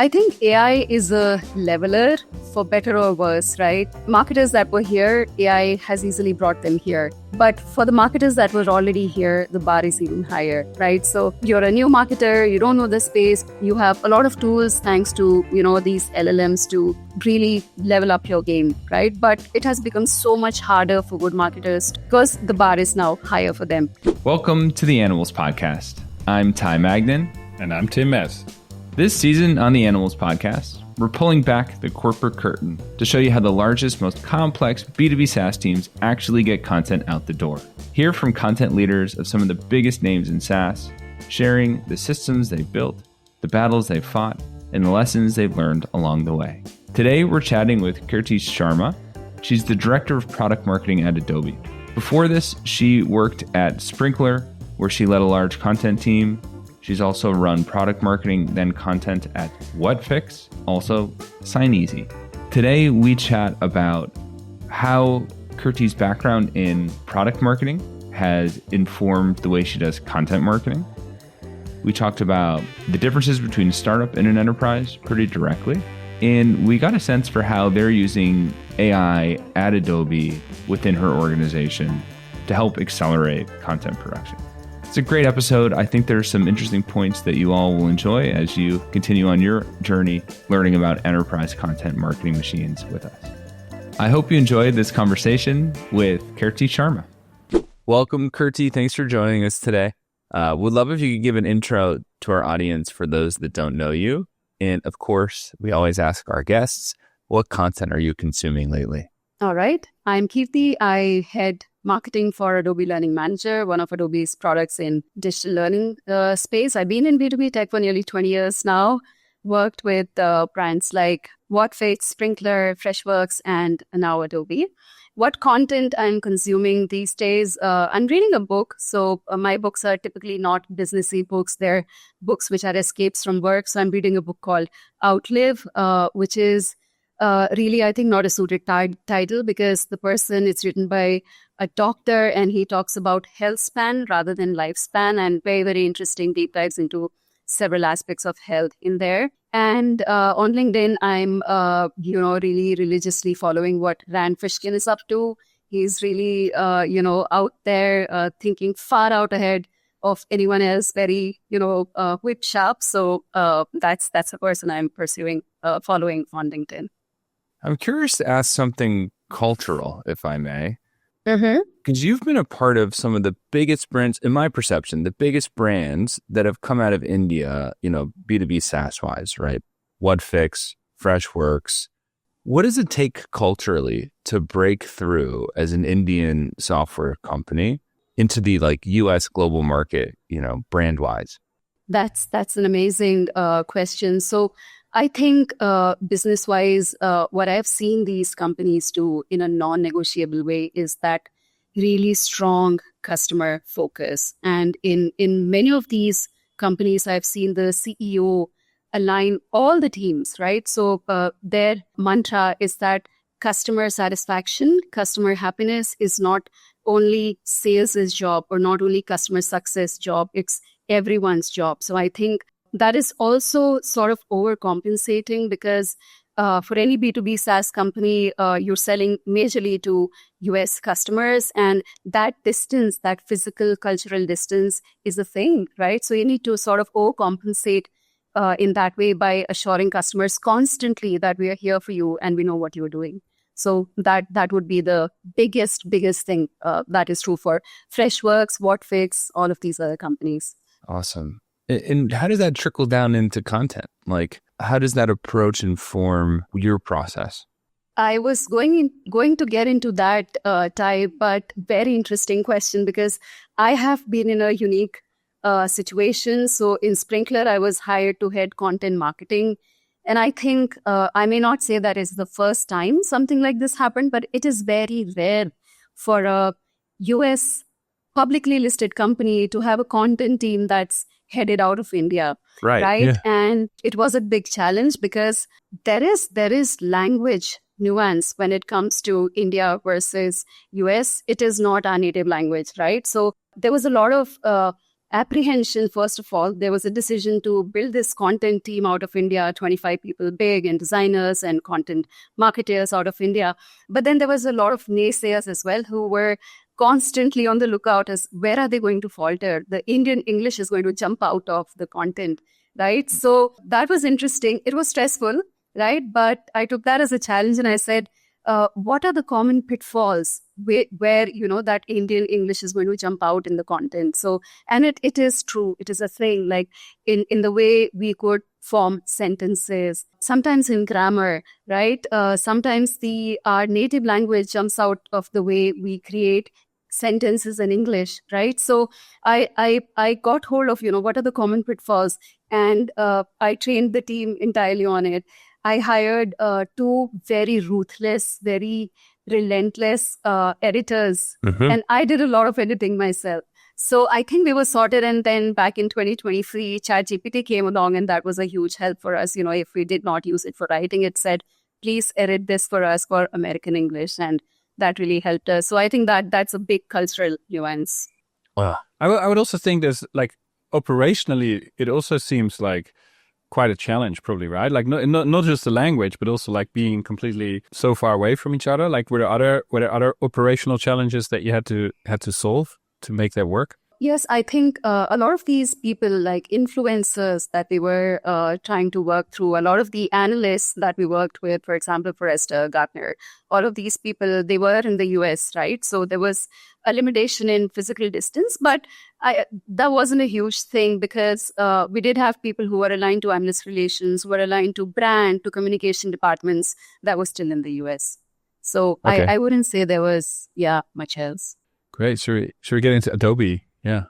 I think AI is a leveler for better or worse, right? Marketers that were here, AI has easily brought them here. But for the marketers that were already here, the bar is even higher, right? So you're a new marketer, you don't know the space, you have a lot of tools thanks to, these LLMs to really level up your game, right? But it has become so much harder for good marketers because the bar is now higher for them. Welcome to the Animals Podcast. I'm Ty Magnan. And I'm Tim Mess. This season on the Animals Podcast, we're pulling back the corporate curtain to show you how the largest, most complex B2B SaaS teams actually get content out the door. Hear from content leaders of some of the biggest names in SaaS, sharing the systems they've built, the battles they've fought, and the lessons they've learned along the way. Today, we're chatting with Kirti Sharma. She's the Director of Product Marketing at Adobe. Before this, she worked at Sprinklr, where she led a large content team. She's also run product marketing, then content at Whatfix, also Sign Easy. Today, we chat about how Kirti's background in product marketing has informed the way she does content marketing. We talked about the differences between a startup and an enterprise pretty directly. And we got a sense for how they're using AI at Adobe within her organization to help accelerate content production. It's a great episode. I think there's some interesting points that you all will enjoy as you continue on your journey learning about enterprise content marketing machines with us. I hope you enjoyed this conversation with Kirti Sharma. Welcome, Kirti. Thanks for joining us today. Would love if you could give an intro to our audience for those that don't know you. And of course, we always ask our guests, what content are you consuming lately? All right. I'm Kirti. I head marketing for Adobe Learning Manager, one of Adobe's products in digital learning space. I've been in B2B tech for nearly 20 years now, worked with brands like Whatfix, Sprinklr, Freshworks, and now Adobe. What content I'm consuming these days? I'm reading a book. So my books are typically not businessy books. They're books which are escapes from work. So I'm reading a book called Outlive, which is really, I think, not a suited title because it's written by a doctor and he talks about health span rather than lifespan, and very, very interesting deep dives into several aspects of health in there. And on LinkedIn, I'm, really religiously following what Rand Fishkin is up to. He's really, out there thinking far out ahead of anyone else, very, whip sharp. So that's a person I'm pursuing, following on LinkedIn. I'm curious to ask something cultural, if I may. Mm-hmm. Because you've been a part of some of the biggest brands, in my perception, the biggest brands that have come out of India, B2B SaaS-wise, right? Whatfix, Freshworks. What does it take culturally to break through as an Indian software company into the US global market, brand-wise? That's an amazing question. So I think business-wise, what I've seen these companies do in a non-negotiable way is that really strong customer focus. And in many of these companies, I've seen the CEO align all the teams, right? So their mantra is that customer satisfaction, customer happiness is not only sales' job or not only customer success job, it's everyone's job. So I think that is also sort of overcompensating because for any B2B SaaS company, you're selling majorly to US customers, and that distance, that physical cultural distance is a thing, right? So you need to sort of overcompensate in that way by assuring customers constantly that we are here for you and we know what you're doing. So that would be the biggest thing that is true for Freshworks, Whatfix, all of these other companies. Awesome. And how does that trickle down into content? How does that approach inform your process? I was going to get into that, Ty, but very interesting question because I have been in a unique situation. So in Sprinklr, I was hired to head content marketing. And I think I may not say that is the first time something like this happened, but it is very rare for a US publicly listed company to have a content team that's headed out of India. Right. Yeah. And it was a big challenge because there is language nuance when it comes to India versus US. It is not our native language, right? So there was a lot of apprehension. First of all, there was a decision to build this content team out of India, 25 people big, and designers and content marketers out of India. But then there was a lot of naysayers as well who were constantly on the lookout as where are they going to falter? The Indian English is going to jump out of the content, right? So that was interesting. It was stressful, right? But I took that as a challenge and I said, what are the common pitfalls where that Indian English is going to jump out in the content? So, and it is true. It is a thing, like in the way we could form sentences, sometimes in grammar, right? Sometimes our native language jumps out of the way we create sentences in English, right? So I got hold of, what are the common pitfalls, and I trained the team entirely on it. I hired two very ruthless, very relentless editors, and I did a lot of editing myself. So I think we were sorted. And then back in 2023, ChatGPT came along, and that was a huge help for us. If we did not use it for writing, it said, please edit this for us for American English. And that really helped us. So I think that's a big cultural nuance. Wow. I would also think there's like operationally, it also seems like quite a challenge, probably, right? Like not just the language, but also like being completely so far away from each other. Like were there other operational challenges that you had to solve to make that work? Yes, I think a lot of these people, like influencers that we were trying to work through, a lot of the analysts that we worked with, for example, Forrester, Gartner, all of these people, they were in the US, right? So there was a limitation in physical distance, but that wasn't a huge thing because we did have people who were aligned to analyst relations, who were aligned to brand, to communication departments that were still in the US. So okay. I wouldn't say there was, much else. Great. Should we get into Adobe? Yeah.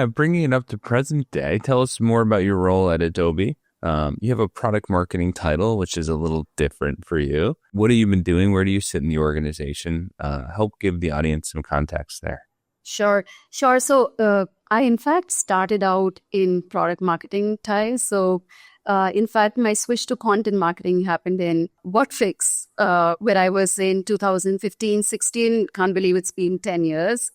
Bringing it up to present day, tell us more about your role at Adobe. You have a product marketing title, which is a little different for you. What have you been doing? Where do you sit in the organization? Help give the audience some context there. Sure. So I, in fact, started out in product marketing ties. So in fact, my switch to content marketing happened in Whatfix, where I was in 2015-16. Can't believe it's been 10 years.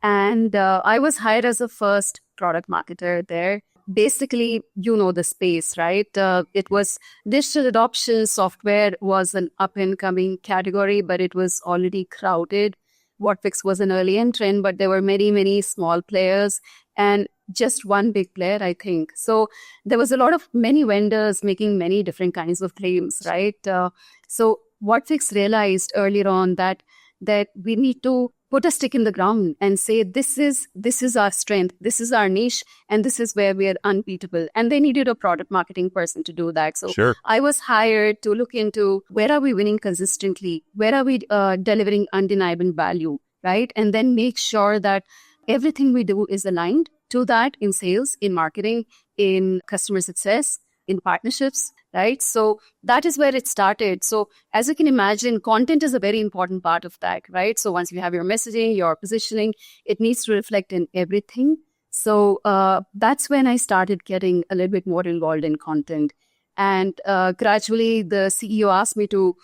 And I was hired as a first product marketer there. Basically, the space, right? It was digital adoption. Software was an up-and-coming category, but it was already crowded. Whatfix was an early entrant, but there were many, many small players and just one big player, I think. So there was a lot of many vendors making many different kinds of claims, right? So Whatfix realized earlier on that we need to put a stick in the ground and say, this is our strength, this is our niche, and this is where we are unbeatable. And they needed a product marketing person to do that. So sure. I was hired to look into where are we winning consistently, where are we delivering undeniable value, right? And then make sure that everything we do is aligned to that in sales, in marketing, in customer success, in partnerships, right? So that is where it started. So as you can imagine, content is a very important part of that, right? So once you have your messaging, your positioning, it needs to reflect in everything. So that's when I started getting a little bit more involved in content. And gradually the CEO asked me to,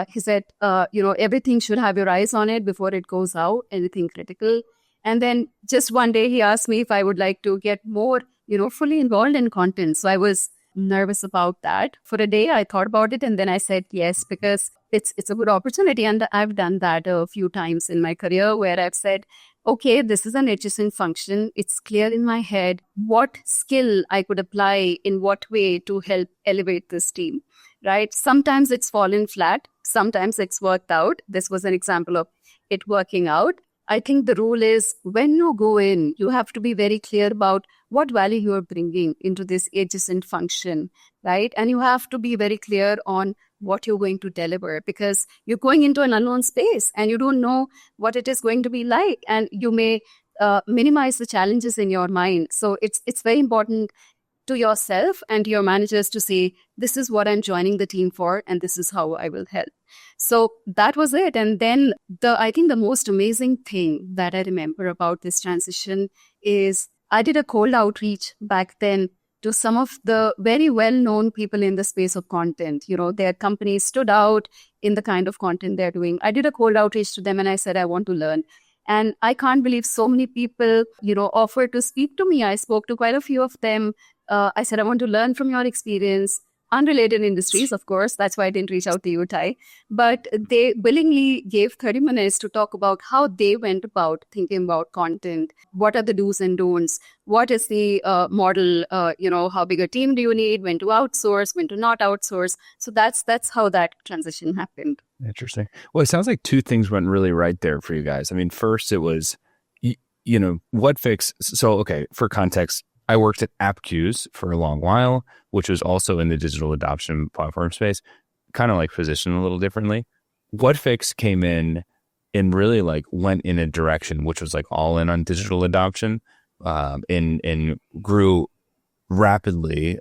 he said, everything should have your eyes on it before it goes out, anything critical. And then just one day he asked me if I would like to get more, fully involved in content. So I was nervous about that. For a day, I thought about it, and then I said yes, because it's a good opportunity. And I've done that a few times in my career where I've said, okay, this is an adjacent function. It's clear in my head what skill I could apply in what way to help elevate this team, right? Sometimes it's fallen flat. Sometimes it's worked out. This was an example of it working out. I think the rule is when you go in, you have to be very clear about what value you are bringing into this adjacent function, right? And you have to be very clear on what you're going to deliver, because you're going into an unknown space and you don't know what it is going to be like. And you may minimize the challenges in your mind. So it's very important to yourself and to your managers to say, this is what I'm joining the team for, and this is how I will help. So that was it. And then I think the most amazing thing that I remember about this transition is I did a cold outreach back then to some of the very well-known people in the space of content. Their companies stood out in the kind of content they're doing. I did a cold outreach to them and I said, I want to learn. And I can't believe so many people, offered to speak to me. I spoke to quite a few of them. I said, I want to learn from your experience. Unrelated industries, of course. That's why I didn't reach out to you, Ty. But they willingly gave 30 minutes to talk about how they went about thinking about content. What are the do's and don'ts? What is the model? How big a team do you need? When to outsource? When to not outsource? So that's how that transition happened. Interesting. Well, it sounds like two things went really right there for you guys. I mean, first it was, Whatfix. So, okay, for context, I worked at Appcues for a long while, which was also in the digital adoption platform space, kind of like positioned a little differently. Whatfix came in and really like went in a direction which was like all in on digital adoption, and grew rapidly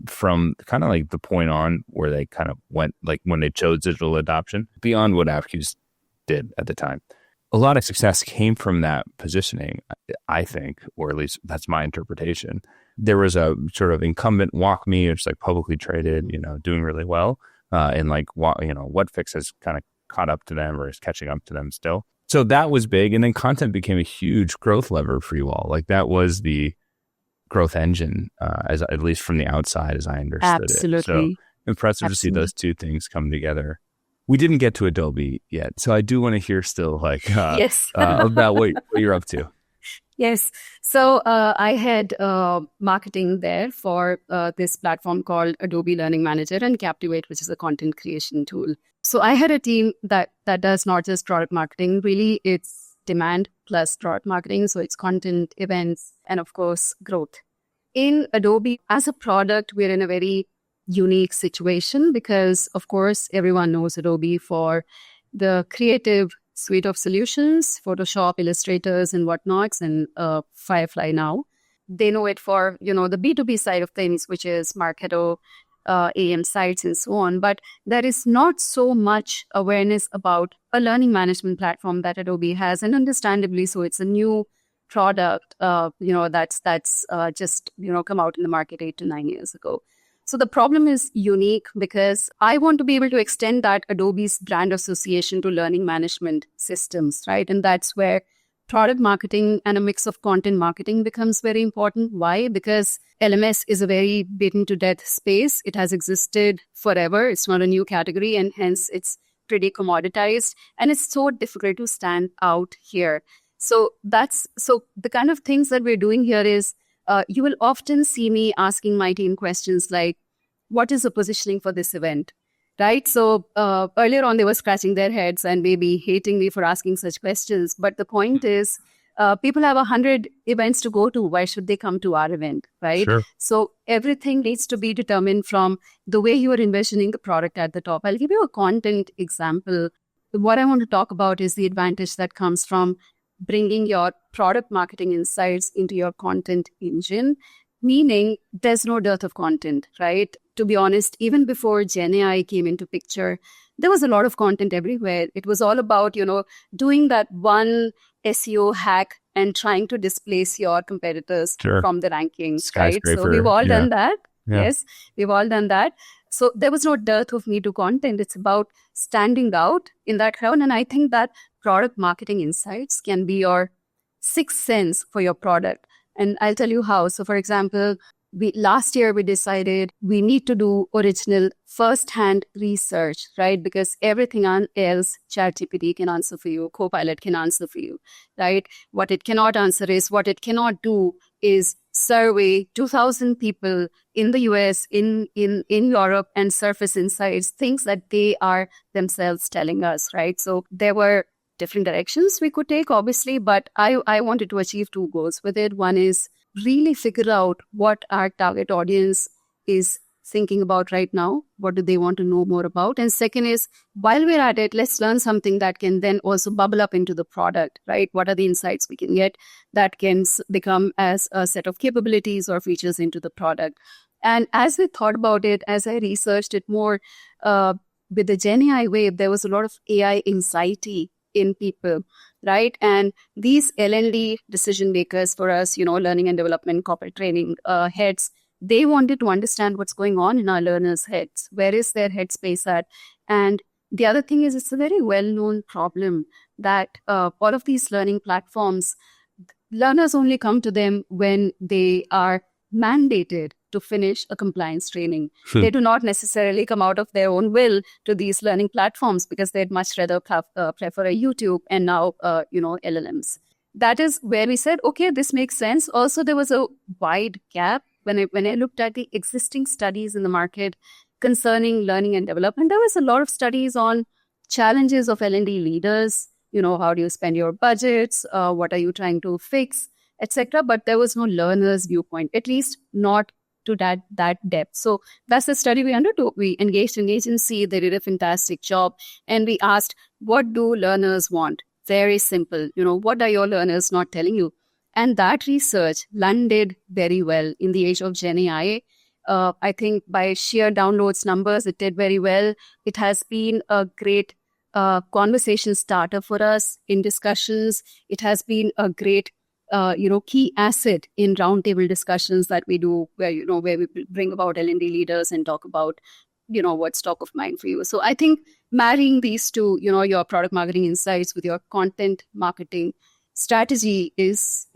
from kind of like the point on where they kind of went, like when they chose digital adoption beyond what Appcues did at the time. A lot of success came from that positioning, I think, or at least that's my interpretation. There was a sort of incumbent WalkMe, which is like publicly traded, doing really well. And like, Whatfix has kind of caught up to them or is catching up to them still. So that was big. And then content became a huge growth lever for you all. Like that was the growth engine, as at least from the outside, as I understood Absolutely. it. So impressive to see those two things come together. We didn't get to Adobe yet, so I do want to hear still yes. about what you're up to. Yes. So I had marketing there for this platform called Adobe Learning Manager and Captivate, which is a content creation tool. So I had a team that does not just product marketing. Really, it's demand plus product marketing. So it's content, events, and of course, growth. In Adobe, as a product, we're in a very unique situation because, of course, everyone knows Adobe for the creative suite of solutions, Photoshop, Illustrators, and whatnots, and Firefly now. They know it for, the B2B side of things, which is Marketo, AM sites, and so on. But there is not so much awareness about a learning management platform that Adobe has, and understandably so. It's a new product, that's just, come out in the market 8 to 9 years ago. So the problem is unique because I want to be able to extend that Adobe's brand association to learning management systems, right? And that's where product marketing and a mix of content marketing becomes very important. Why? Because LMS is a very beaten to death space. It has existed forever. It's not a new category, and hence it's pretty commoditized. And it's so difficult to stand out here. So the kind of things that we're doing here is you will often see me asking my team questions like, what is the positioning for this event? Right? So earlier on, they were scratching their heads and maybe hating me for asking such questions. But the point is, people have 100 events to go to. Why should they come to our event? Right? Sure. So everything needs to be determined from the way you are envisioning the product at the top. I'll give you a content example. What I want to talk about is the advantage that comes from bringing your product marketing insights into your content engine, meaning there's no dearth of content, right? To be honest, even before GenAI came into picture, there was a lot of content everywhere. It was all about, doing that one SEO hack and trying to displace your competitors from the rankings, right? So we've all done that. Yeah. Yes, we've all done that. So there was no dearth of me-too content. It's about standing out in that crowd. And I think that product marketing insights can be your sixth sense for your product. And I'll tell you how. So for example, last year we decided we need to do original first-hand research, right? Because everything else ChatGPT can answer for you, Copilot can answer for you, right? What it cannot answer is, what it cannot do is survey 2,000 people in the US, in Europe, and surface insights, things that they are themselves telling us, right? So there were different directions we could take, obviously, but I wanted to achieve two goals with it. One is really figure out what our target audience is thinking about right now. What do they want to know more about? And second is, while we're at it, let's learn something that can then also bubble up into the product, right? What are the insights we can get that can become as a set of capabilities or features into the product? And as we thought about it, as I researched it more, with the GenAI wave, there was a lot of AI anxiety in people, right? And these L&D decision makers for us, learning and development, corporate training heads, they wanted to understand what's going on in our learners' heads. Where is their headspace at? And the other thing is, it's a very well-known problem that all of these learning platforms, learners only come to them when they are mandated to finish a compliance training. They do not necessarily come out of their own will to these learning platforms because they'd much rather prefer a YouTube and now, LLMs. That is where we said, okay, this makes sense. Also, there was a wide gap when I looked at the existing studies in the market concerning learning and development. There was a lot of studies on challenges of L&D leaders. How do you spend your budgets? What are you trying to fix, etc. But there was no learner's viewpoint, at least not to that depth. So that's the study we undertook. We engaged an agency. They did a fantastic job. And we asked, what do learners want? Very simple. What are your learners not telling you? And that research landed very well in the age of Gen AI. I think by sheer downloads numbers, it did very well. It has been a great conversation starter for us in discussions. It has been a great key asset in roundtable discussions that we do where we bring about L&D leaders and talk about, what's top of mind for you. So I think marrying these two, your product marketing insights with your content marketing strategy is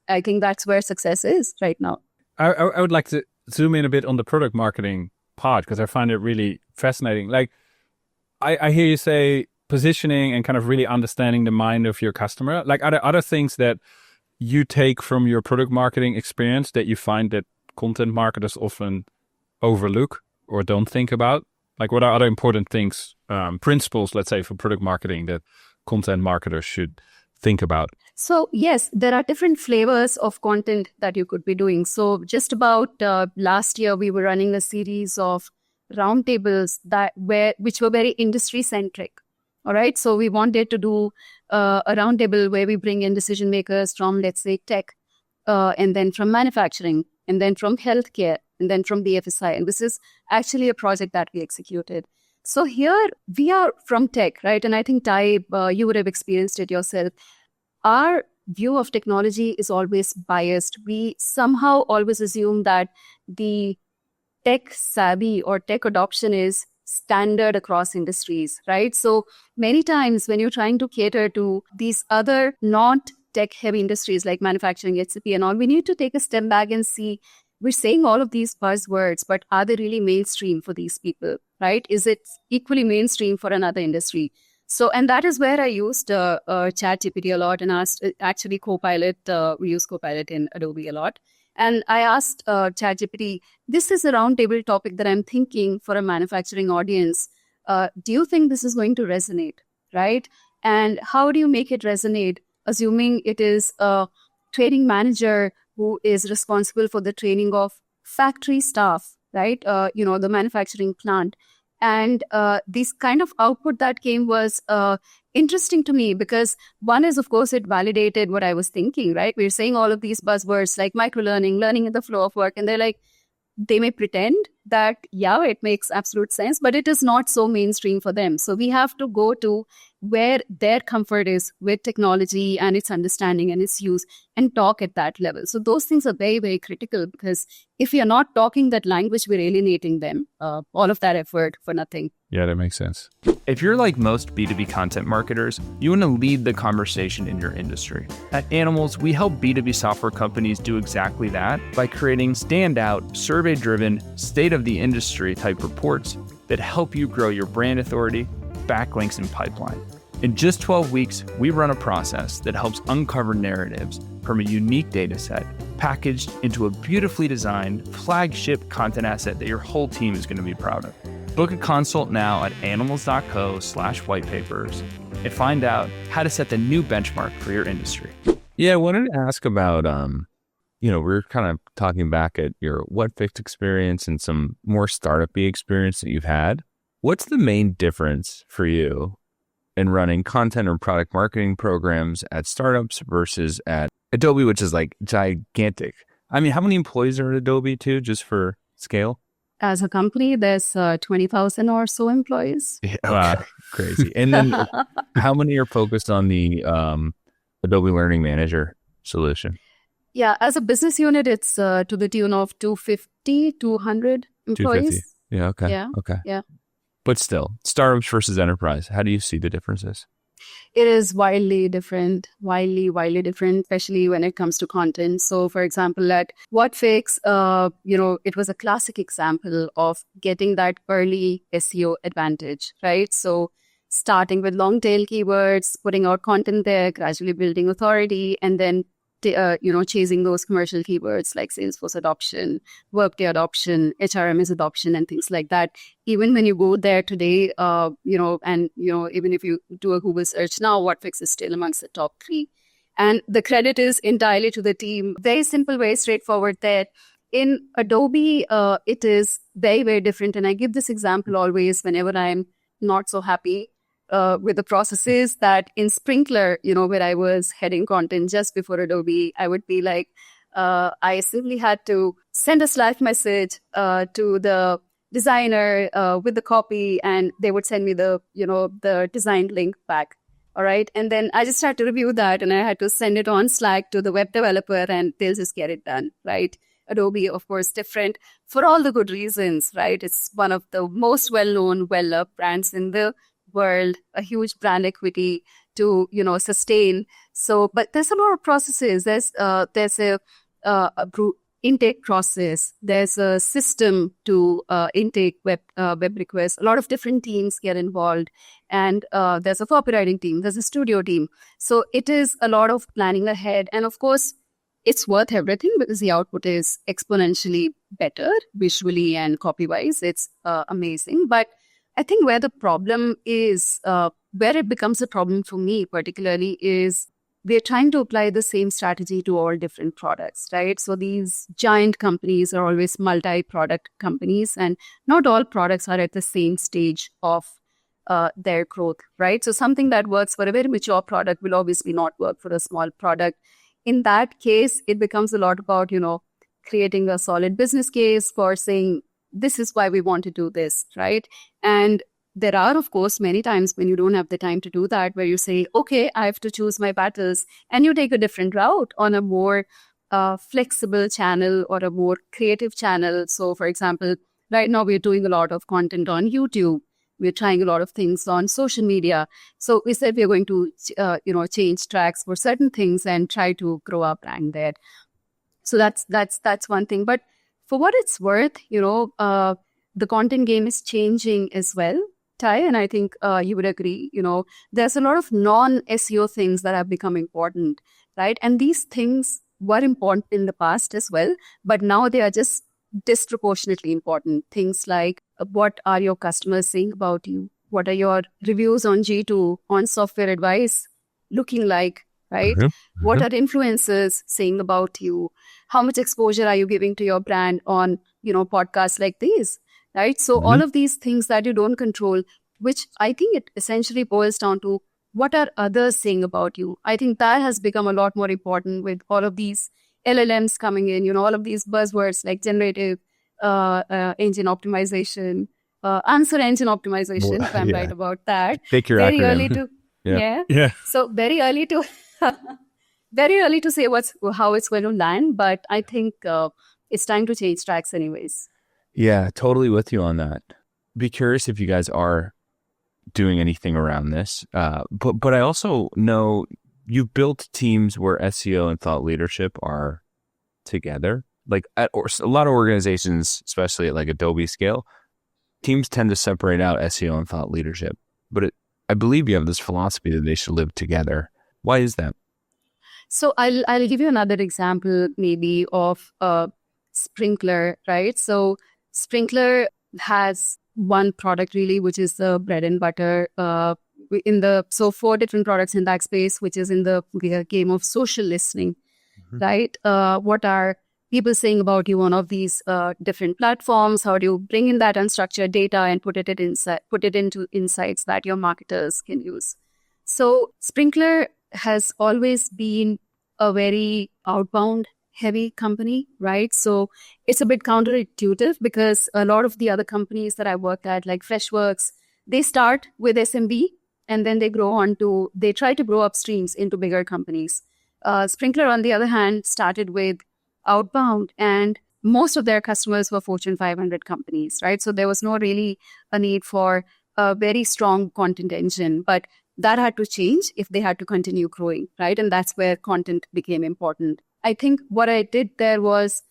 I think that's where success is right now. I would like to zoom in a bit on the product marketing part because I find it really fascinating. Like I hear you say positioning and kind of really understanding the mind of your customer. Like are there other things that you take from your product marketing experience that you find that content marketers often overlook or don't think about? Like what are other important things, principles, let's say, for product marketing that content marketers should think about? So yes, there are different flavors of content that you could be doing. So just about last year, we were running a series of roundtables which were very industry centric. All right. So we wanted to do a roundtable where we bring in decision makers from, let's say, tech, and then from manufacturing, and then from healthcare, and then from BFSI. And this is actually a project that we executed. So here we are from tech, right? And I think, Ty, you would have experienced it yourself. Our view of technology is always biased. We somehow always assume that the tech savvy or tech adoption is standard across industries, right? So many times when you're trying to cater to these other not tech heavy industries like manufacturing, HCP and all, we need to take a step back and see, we're saying all of these buzzwords, but are they really mainstream for these people, right? Is it equally mainstream for another industry? So, and that is where I used ChatGPT a lot and asked, actually Copilot, we use Copilot in Adobe a lot. And I asked ChatGPT, this is a roundtable topic that I'm thinking for a manufacturing audience. Do you think this is going to resonate, right? And how do you make it resonate, assuming it is a training manager who is responsible for the training of factory staff, right? The manufacturing plant. And this kind of output that came was interesting to me because one is, of course, it validated what I was thinking, right? We're saying all of these buzzwords like microlearning, learning in the flow of work, and they're like, they may pretend that, yeah, it makes absolute sense, but it is not so mainstream for them. So we have to go to where their comfort is with technology and its understanding and its use and talk at that level. So those things are very, very critical because if we are not talking that language, we're alienating them. All of that effort for nothing. Yeah, that makes sense. If you're like most B2B content marketers, you want to lead the conversation in your industry. At Animals, we help B2B software companies do exactly that by creating standout, survey-driven, state-of-the-industry type reports that help you grow your brand authority, backlinks, and pipeline. In just 12 weeks, we run a process that helps uncover narratives from a unique data set packaged into a beautifully designed flagship content asset that your whole team is going to be proud of. Book a consult now at animals.co/whitepapers and find out how to set the new benchmark for your industry. Yeah, I wanted to ask about, we're kind of talking back at your Whatfix experience and some more startup-y experience that you've had. What's the main difference for you in running content or product marketing programs at startups versus at Adobe, which is like gigantic? I mean, how many employees are at Adobe too, just for scale? As a company, there's 20,000 or so employees. Yeah, wow, crazy. And then how many are focused on the Adobe Learning Manager solution? Yeah, as a business unit, it's to the tune of 250, 200 employees. 250. Yeah, okay. Yeah. Okay. Yeah. But still, startups versus enterprise, how do you see the differences? It is wildly different, wildly different, especially when it comes to content. So, for example, at Whatfix, it was a classic example of getting that early SEO advantage, right? So, starting with long tail keywords, putting out content there, gradually building authority, and then chasing those commercial keywords like Salesforce adoption, Workday adoption, HRMS adoption, and things like that. Even when you go there today, even if you do a Google search now, Whatfix is still amongst the top 3. And the credit is entirely to the team. Very simple, very straightforward there. In Adobe, it is very, very different. And I give this example always whenever I'm not so happy with the processes, that in Sprinklr, where I was heading content just before Adobe, I would be like, I simply had to send a Slack message to the designer with the copy, and they would send me the designed link back. All right. And then I just had to review that, and I had to send it on Slack to the web developer, and they'll just get it done. Right. Adobe, of course, different for all the good reasons. Right. It's one of the most well-known, well-loved brands in the world, a huge brand equity to sustain. So, but there's a lot of processes. There's a intake process. There's a system to intake web requests. A lot of different teams get involved, and there's a copywriting team. There's a studio team. So it is a lot of planning ahead, and of course, it's worth everything because the output is exponentially better visually and copy-wise. It's amazing, but I think where the problem is, where it becomes a problem for me particularly, is we're trying to apply the same strategy to all different products, right? So these giant companies are always multi-product companies, and not all products are at the same stage of their growth, right? So something that works for a very mature product will obviously not work for a small product. In that case, it becomes a lot about, creating a solid business case for saying, this is why we want to do this, right? And there are, of course, many times when you don't have the time to do that, where you say, okay, I have to choose my battles, and you take a different route on a more flexible channel or a more creative channel. So, for example, right now we're doing a lot of content on YouTube. We're trying a lot of things on social media. So we said we're going to, change tracks for certain things and try to grow our brand there. So that's one thing. But for what it's worth, the content game is changing as well, Ty, and I think you would agree. There's a lot of non-SEO things that have become important, right? And these things were important in the past as well, but now they are just disproportionately important. Things like, what are your customers saying about you? What are your reviews on G2, on software advice looking like, right? Mm-hmm. What are influencers saying about you? How much exposure are you giving to your brand on, podcasts like these, right? So all of these things that you don't control, which I think it essentially boils down to, what are others saying about you? I think that has become a lot more important with all of these LLMs coming in, all of these buzzwords like generative engine optimization, answer engine optimization, if I'm right about that. Take your very acronym. Early to, Yeah. So very early to very early to say how it's going to land, but I think it's time to change tracks anyways. Yeah, totally with you on that. Be curious if you guys are doing anything around this. But I also know you've built teams where SEO and thought leadership are together. Like a lot of organizations, especially at like Adobe scale, teams tend to separate out SEO and thought leadership. But I believe you have this philosophy that they should live together. Why is that? So I'll give you another example maybe of Sprinklr, right? So Sprinklr has one product really, which is the bread and butter so 4 different products in that space, which is in the game of social listening, right? What are people saying about you on of these different platforms? How do you bring in that unstructured data and put it into insights that your marketers can use? So Sprinklr has always been a very outbound heavy company, right? So it's a bit counterintuitive because a lot of the other companies that I worked at, like Freshworks, they start with SMB and then they try to grow upstreams into bigger companies. Sprinklr, on the other hand, started with outbound, and most of their customers were Fortune 500 companies, right? So there was no really a need for a very strong content engine. But that had to change if they had to continue growing, right? And that's where content became important. I think what I did there was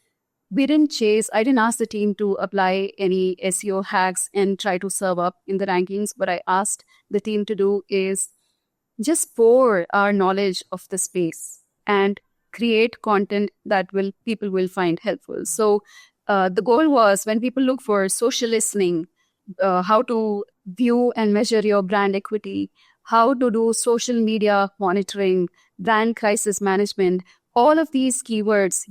I didn't ask the team to apply any SEO hacks and try to serve up in the rankings. What I asked the team to do is just pour our knowledge of the space and create content that people will find helpful. So the goal was, when people look for social listening, how to view and measure your brand equity, how to do social media monitoring, brand crisis management, all of these keywords,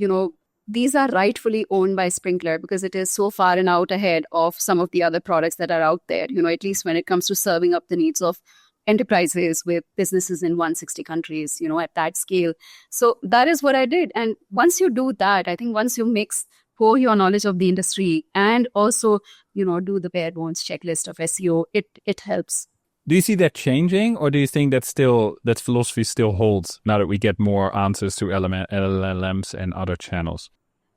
these are rightfully owned by Sprinklr because it is so far and out ahead of some of the other products that are out there, at least when it comes to serving up the needs of enterprises with businesses in 160 countries, at that scale. So that is what I did. And once you do that, I think once you pour your knowledge of the industry and also, do the bare bones checklist of SEO, it helps. Do you see that changing, or do you think that philosophy still holds now that we get more answers to LLMs and other channels?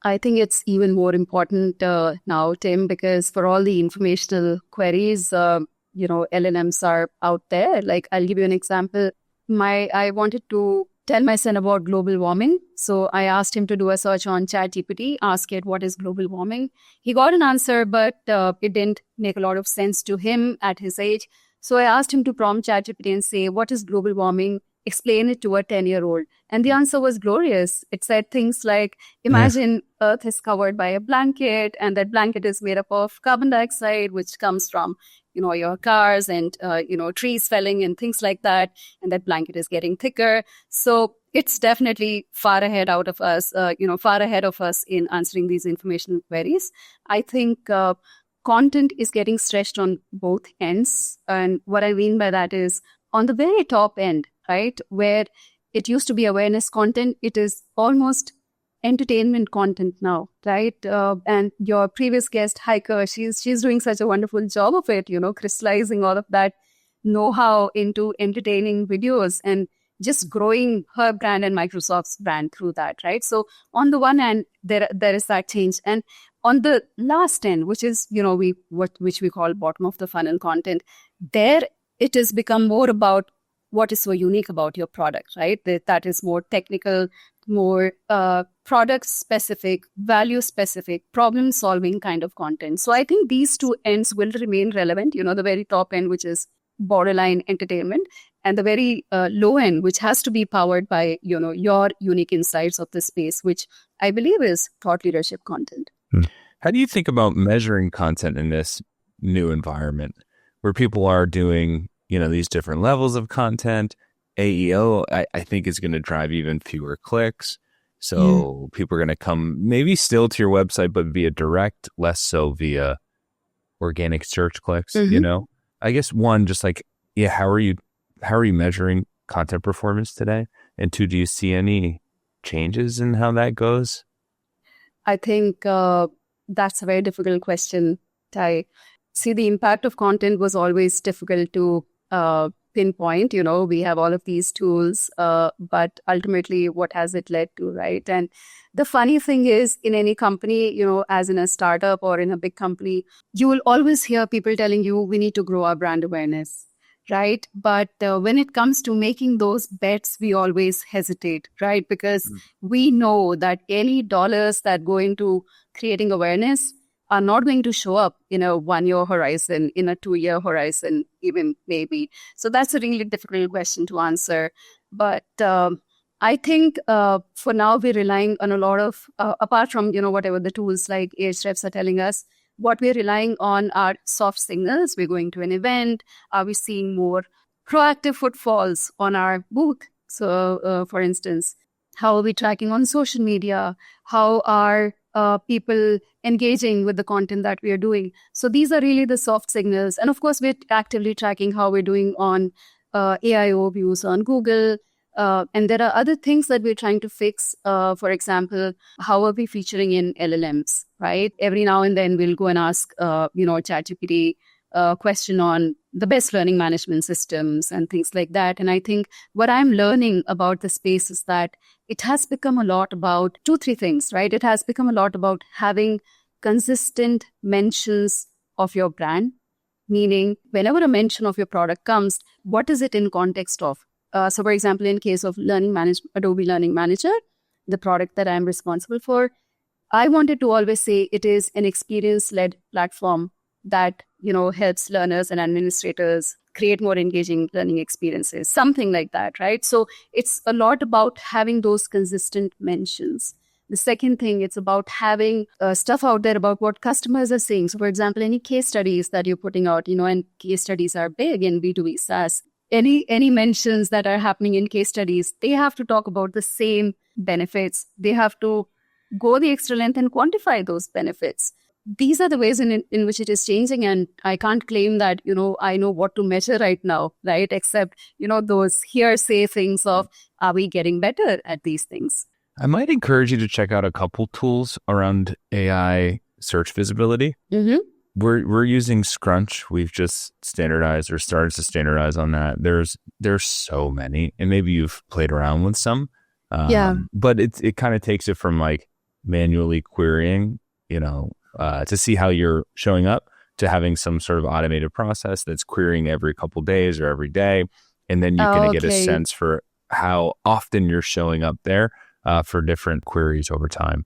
I think it's even more important now, Tim, because for all the informational queries, LLMs are out there. Like, I'll give you an example. I wanted to tell my son about global warming. So I asked him to do a search on ChatGPT, ask it what is global warming. He got an answer, but it didn't make a lot of sense to him at his age. So I asked him to prompt ChatGPT and say, what is global warming? Explain it to a 10-year-old. And the answer was glorious. It said things like, imagine Earth is covered by a blanket, and that blanket is made up of carbon dioxide, which comes from, your cars and, trees felling and things like that. And that blanket is getting thicker. So it's definitely far ahead of us in answering these informational queries. I think content is getting stretched on both ends. And what I mean by that is, on the very top end, right, where it used to be awareness content, it is almost entertainment content now, right? And your previous guest, Heike, she's doing such a wonderful job of it, crystallizing all of that know-how into entertaining videos and just growing her brand and Microsoft's brand through that, right? So on the one hand, there is that change. And on the last end, which is, which we call bottom of the funnel content, there it has become more about what is so unique about your product, right? That is more technical, more product specific, value specific, problem solving kind of content. So I think these two ends will remain relevant, the very top end, which is borderline entertainment, and the very low end, which has to be powered by, your unique insights of the space, which I believe is thought leadership content. How do you think about measuring content in this new environment where people are doing, these different levels of content? AEO, I think, is going to drive even fewer clicks. So people are going to come maybe still to your website, but via direct, less so via organic search clicks, I guess one, just like, how are you measuring content performance today? And two, do you see any changes in how that goes? I think that's a very difficult question, Ty. See, the impact of content was always difficult to pinpoint. We have all of these tools, but ultimately, what has it led to, right? And the funny thing is, in any company, as in a startup or in a big company, you will always hear people telling you, we need to grow our brand awareness, right? But when it comes to making those bets, we always hesitate, right? Because we know that any dollars that go into creating awareness are not going to show up in a 1-year horizon, in a 2-year horizon, even maybe. So that's a really difficult question to answer. But I think for now, we're relying on a lot of, apart from, whatever the tools like Ahrefs are telling us, what we're relying on are soft signals. We're going to an event. Are we seeing more proactive footfalls on our booth? So, for instance, how are we tracking on social media? How are people engaging with the content that we are doing? So these are really the soft signals. And of course, we're actively tracking how we're doing on AIO views on Google. And there are other things that we're trying to fix. For example, how are we featuring in LLMs, right? Every now and then we'll go and ask, ChatGPT a question on the best learning management systems and things like that. And I think what I'm learning about the space is that it has become a lot about 2-3 things, right? It has become a lot about having consistent mentions of your brand, Meaning, whenever a mention of your product comes, what is it in context of? So, for example, in case of Adobe Learning Manager, the product that I'm responsible for, I wanted to always say it is an experience-led platform that, helps learners and administrators create more engaging learning experiences, something like that, right? So it's a lot about having those consistent mentions. The second thing, it's about having stuff out there about what customers are saying. So, for example, any case studies that you're putting out, and case studies are big in B2B SaaS. Any mentions that are happening in case studies, they have to talk about the same benefits. They have to go the extra length and quantify those benefits. These are the ways in which it is changing. And I can't claim that, I know what to measure right now, right? Except, those hearsay things of, are we getting better at these things? I might encourage you to check out a couple tools around AI search visibility. Mm-hmm. We're using Scrunch. We've just standardized or started to standardize on that. There's so many, and maybe you've played around with some. But it kind of takes it from like manually querying, to see how you're showing up, to having some sort of automated process that's querying every couple days or every day, and then you're going to get a sense for how often you're showing up there for different queries over time.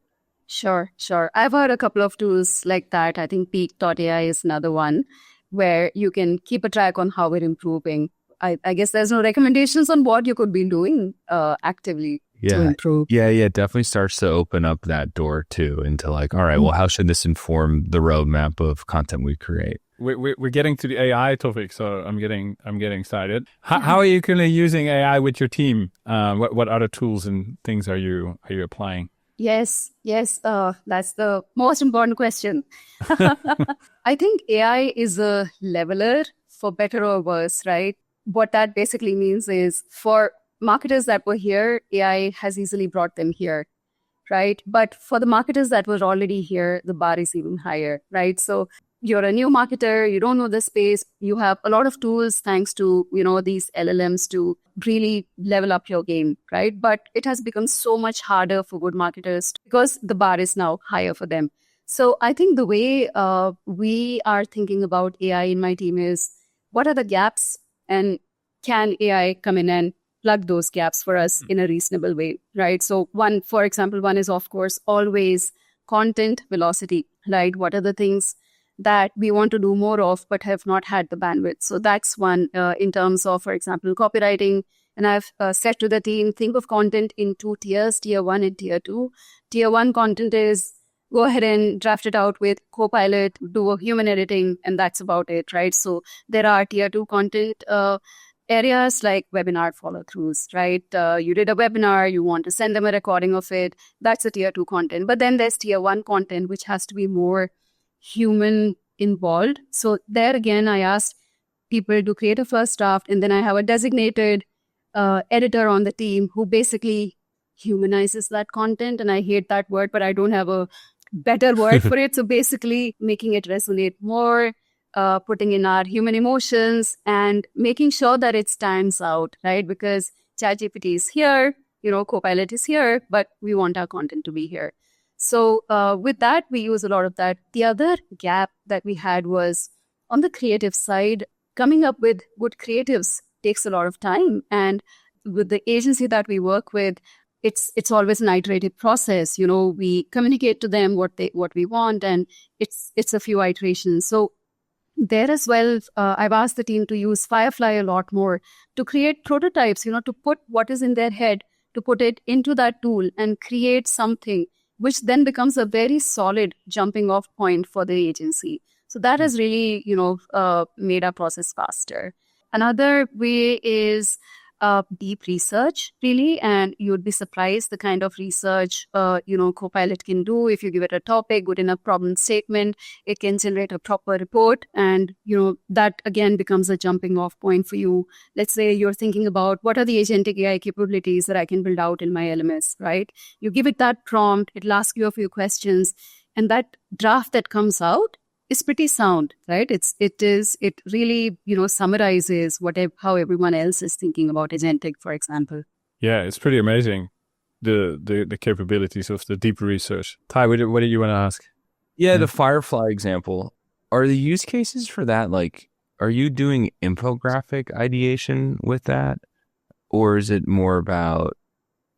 Sure. I've heard a couple of tools like that. I think Peak.ai is another one where you can keep a track on how we're improving. I guess there's no recommendations on what you could be doing actively to improve. Yeah, it definitely starts to open up that door too into like, all right, well, how should this inform the roadmap of content we create? We're getting to the AI topic, so I'm getting excited. How are you currently using AI with your team? What other tools and things are you applying? Yes. That's the most important question. I think AI is a leveler for better or worse, right? What that basically means is for marketers that were here, AI has easily brought them here, right? But for the marketers that were already here, the bar is even higher, right? So you're a new marketer, you don't know the space, you have a lot of tools thanks to, these LLMs to really level up your game, right? But it has become so much harder for good marketers because the bar is now higher for them. So I think the way we are thinking about AI in my team is, what are the gaps and can AI come in and plug those gaps for us in a reasonable way, right? So for example, one is, of course, always content velocity, right? What are the things that we want to do more of, but have not had the bandwidth? So that's one in terms of, for example, copywriting. And I've said to the team, think of content in 2 tiers, tier 1 and tier 2. Tier 1 content is go ahead and draft it out with Copilot, do a human editing, and that's about it, right? So there are tier 2 content areas like webinar follow-throughs, right? You did a webinar, you want to send them a recording of it. That's a tier 2 content. But then there's tier 1 content, which has to be more human involved. So there again, I asked people to create a first draft, and then I have a designated editor on the team who basically humanizes that content. And I hate that word, but I don't have a better word for it. So basically making it resonate more, putting in our human emotions and making sure that it stands out, right? Because ChatGPT is here, Copilot is here, but we want our content to be here. So with that, we use a lot of that. The other gap that we had was on the creative side. Coming up with good creatives takes a lot of time. And with the agency that we work with, it's always an iterative process. We communicate to them what we want, and it's a few iterations. So there as well, I've asked the team to use Firefly a lot more to create prototypes, to put what is in their head, to put it into that tool and create something which then becomes a very solid jumping off point for the agency. So that has really, made our process faster. Another way is deep research, really, and you'd be surprised the kind of research, Copilot can do. If you give it a topic, good enough problem statement, it can generate a proper report. And, that again becomes a jumping off point for you. Let's say you're thinking about what are the agentic AI capabilities that I can build out in my LMS, right? You give it that prompt, it'll ask you a few questions, and that draft that comes out is pretty sound, right? It really, summarizes how everyone else is thinking about agentic, for example. Yeah, it's pretty amazing, the capabilities of the deep research. Ty, what did you want to ask? Yeah, the Firefly example. Are the use cases for that like are you doing infographic ideation with that? Or is it more about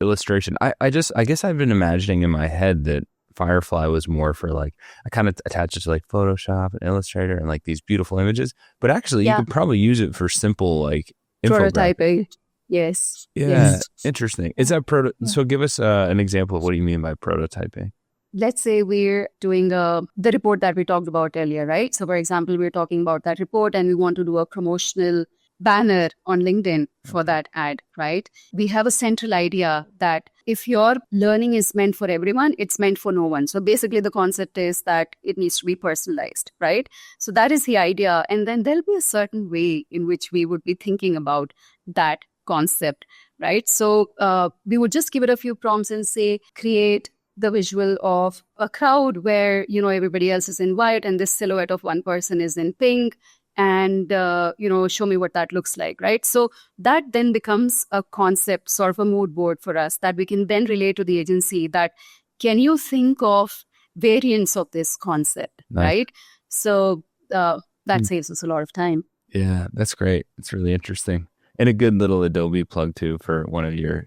illustration? I guess I've been imagining in my head that Firefly was more for like, I kind of attach it to like Photoshop and Illustrator and like these beautiful images, but actually you could probably use it for simple like prototyping. Yes. Yeah. Yes. Interesting. Is that so give us an example of what do you mean by prototyping? Let's say we're doing the report that we talked about earlier, right? So for example, we're talking about that report and we want to do a promotional banner on LinkedIn for that ad, right? We have a central idea that if your learning is meant for everyone, it's meant for no one. So basically the concept is that it needs to be personalized, right? So that is the idea. And then there'll be a certain way in which we would be thinking about that concept, right? So we would just give it a few prompts and say, create the visual of a crowd where, everybody else is in white and this silhouette of one person is in pink. And, show me what that looks like, right? So that then becomes a concept, sort of a mood board for us that we can then relate to the agency that, can you think of variants of this concept, right? So that saves us a lot of time. Yeah, that's great. It's really interesting. And a good little Adobe plug too for one of your,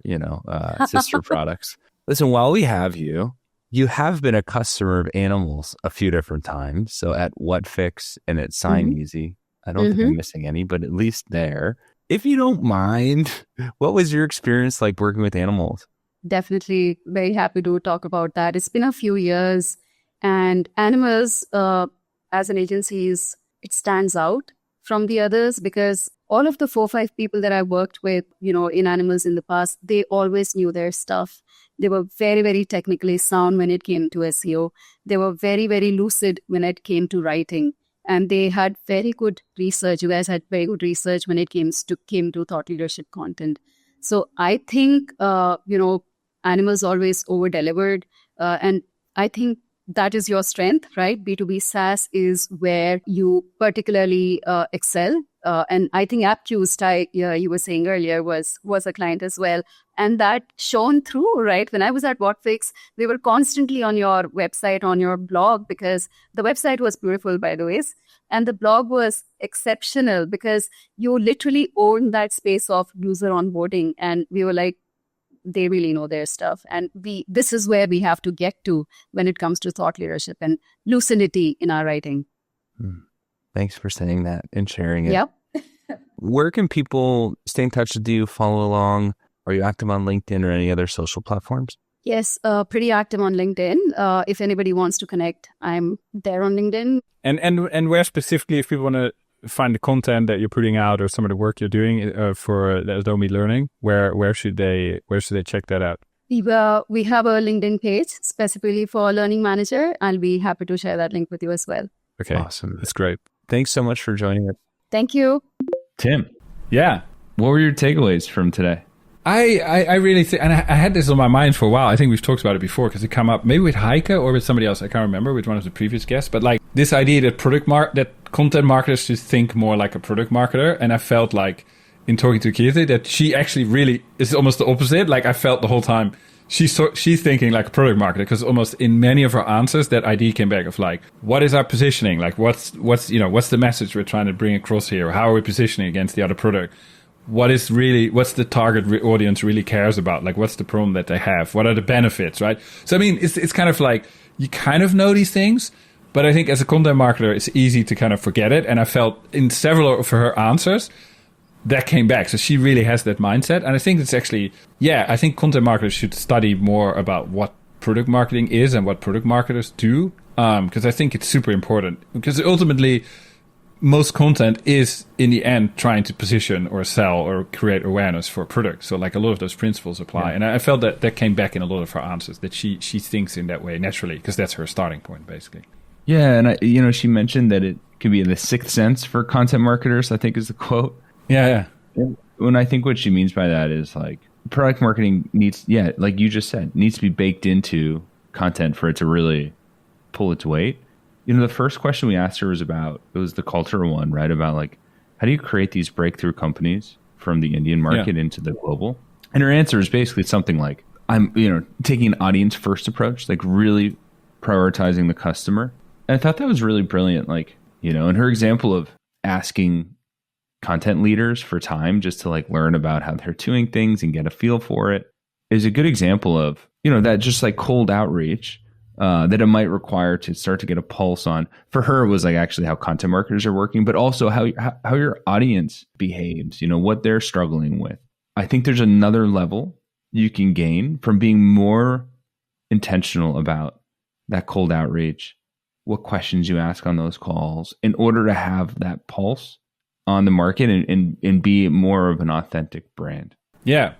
sister products. Listen, while we have you, you have been a customer of Animals a few different times. So at Whatfix and at Sign Easy. I don't think I'm missing any, but at least there. If you don't mind, what was your experience like working with Animals? Definitely very happy to talk about that. It's been a few years and Animals as an agency, it stands out from the others because all of the 4 or 5 people that I worked with, in Animals in the past, they always knew their stuff. They were very, very technically sound when it came to SEO. They were very, very lucid when it came to writing. And they had very good research. You guys had very good research when it came to thought leadership content. So I think, Animals always over-delivered. And I think that is your strength, right? B2B SaaS is where you particularly excel. And I think Appcues, you were saying earlier, was a client as well. And that shone through, right? When I was at Whatfix, we were constantly on your website, on your blog, because the website was beautiful, by the way. And the blog was exceptional because you literally owned that space of user onboarding. And we were like, they really know their stuff. And this is where we have to get to when it comes to thought leadership and lucidity in our writing. Thanks for saying that and sharing it. Yep. Where can people stay in touch with you, follow along? Are you active on LinkedIn or any other social platforms? Yes, pretty active on LinkedIn. If anybody wants to connect, I'm there on LinkedIn. And where specifically, if people want to find the content that you're putting out or some of the work you're doing for the Adobe Learning, where should they check that out? We have a LinkedIn page specifically for Learning Manager. I'll be happy to share that link with you as well. Okay, awesome. That's great. Thanks so much for joining us. Thank you. Tim, Yeah. what were your takeaways from today? I really think, and I had this on my mind for a while. I think we've talked about it before because it came up maybe with Heike or with somebody else. I can't remember, with one of the previous guests. But like this idea that that content marketers should think more like a product marketer. And I felt like in talking to Kirti that she actually really is almost the opposite. Like I felt the whole time she's thinking like a product marketer because almost in many of her answers that idea came back of like, what is our positioning? Like what's the message we're trying to bring across here? How are we positioning against the other product? What's the target audience really cares about? Like, what's the problem that they have? What are the benefits, right? So, I mean, it's kind of like, you kind of know these things, but I think as a content marketer, it's easy to kind of forget it. And I felt in several of her answers, that came back. So she really has that mindset. And I think it's actually, I think content marketers should study more about what product marketing is and what product marketers do. Because I think it's super important. Because ultimately, most content is in the end trying to position or sell or create awareness for a product. So like a lot of those principles apply. Yeah. And I felt that came back in a lot of her answers, that she thinks in that way naturally, because that's her starting point, basically. Yeah. And she mentioned that it could be the sixth sense for content marketers, I think is the quote. Yeah. When I think what she means by that is like product marketing needs, like you just said, needs to be baked into content for it to really pull its weight. The first question we asked her was the cultural one, right? About like, how do you create these breakthrough companies from the Indian market into the global? And her answer is basically something like, I'm, taking an audience first approach, like really prioritizing the customer. And I thought that was really brilliant. Like, and her example of asking content leaders for time just to like learn about how they're doing things and get a feel for it is a good example of, that just like cold outreach that it might require to start to get a pulse on. For her, it was like actually how content marketers are working, but also how your audience behaves, what they're struggling with. I think there's another level you can gain from being more intentional about that cold outreach, what questions you ask on those calls in order to have that pulse on the market and be more of an authentic brand. Yeah,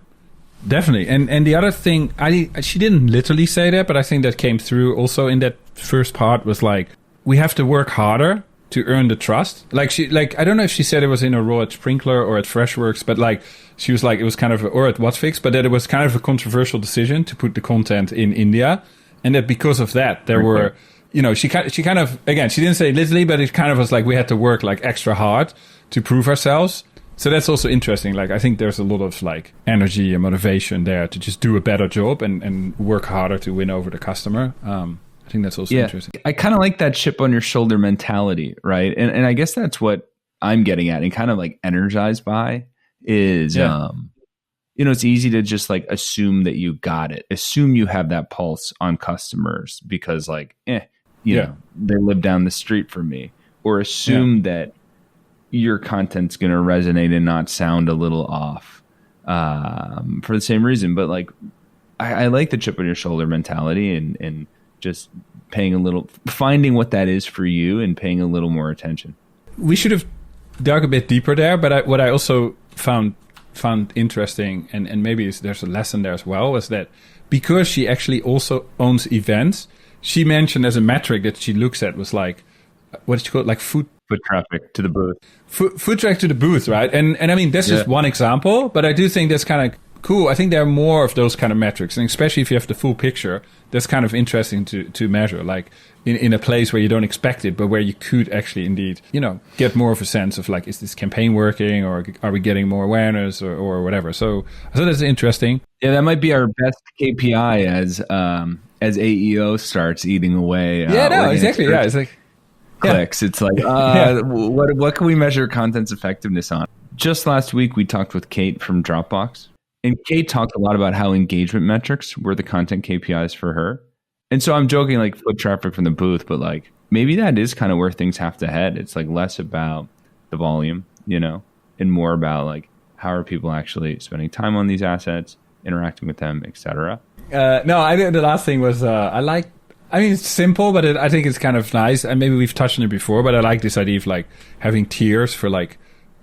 definitely. And the other thing, she didn't literally say that, but I think that came through also in that first part was like, we have to work harder to earn the trust. I don't know if she said it was in a role at Sprinklr or at Freshworks, but like, she was like, it was kind of, or at Whatfix, but that it was kind of a controversial decision to put the content in India. And that because of that, there were, she kind of, again, she didn't say it literally, but it kind of was like, we had to work like extra hard to prove ourselves. So that's also interesting. Like, I think there's a lot of like energy and motivation there to just do a better job and work harder to win over the customer. I think that's also interesting. I kind of like that chip on your shoulder mentality, right? And I guess that's what I'm getting at and kind of like energized by is, it's easy to just like assume that you got it. Assume you have that pulse on customers because like, they live down the street from me. Or assume that your content's going to resonate and not sound a little off for the same reason. But like, I like the chip on your shoulder mentality and just finding what that is for you and paying a little more attention. We should have dug a bit deeper there, but what I also found interesting, and maybe there's a lesson there as well, was that because she actually also owns events, she mentioned as a metric that she looks at was like, what did she call it? Like foot traffic to the booth. Foot traffic to the booth, right? And I mean, that's just one example, but I do think that's kind of cool. I think there are more of those kind of metrics, and especially if you have the full picture, that's kind of interesting to measure, like in a place where you don't expect it, but where you could actually indeed, get more of a sense of like, is this campaign working, or are we getting more awareness or whatever? So that's interesting. Yeah, that might be our best KPI as AEO starts eating away. Exactly. Yeah, it's like clicks. It's like, what can we measure content's effectiveness on? Just last week, we talked with Kate from Dropbox. And Kate talked a lot about how engagement metrics were the content KPIs for her. And so I'm joking like foot traffic from the booth, but like maybe that is kind of where things have to head. It's like less about the volume, and more about like how are people actually spending time on these assets, interacting with them, etc. I think the last thing was it's simple, but I think it's kind of nice. And maybe we've touched on it before, but I like this idea of like having tiers for like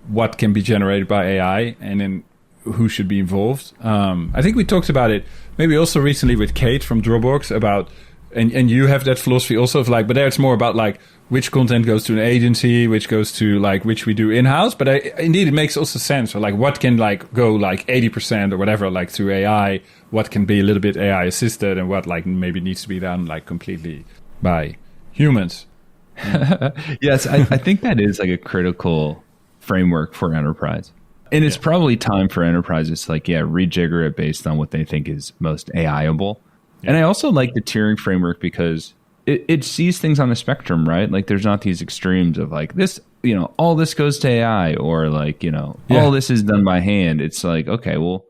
what can be generated by AI and then who should be involved. I think we talked about it maybe also recently with Kate from Dropbox about, and you have that philosophy also of like, but there it's more about like which content goes to an agency, which goes to like, which we do in-house. But indeed, it makes also sense for like what can like go like 80% or whatever, like through AI, what can be a little bit AI assisted and what like maybe needs to be done like completely by humans. Yes, I think that is like a critical framework for enterprise. And it's probably time for enterprises to like, rejigger it based on what they think is most AI-able. Yeah. And I also like the tiering framework because it sees things on a spectrum, right? Like there's not these extremes of like this, all this goes to AI or like, all this is done by hand. It's like, okay, well,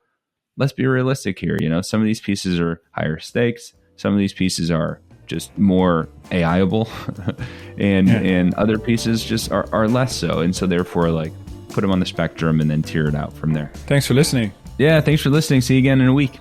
let's be realistic here. Some of these pieces are higher stakes. Some of these pieces are just more AI-able and other pieces just are less so. And so therefore like, put them on the spectrum and then tier it out from there. Thanks for listening. Yeah, thanks for listening. See you again in a week.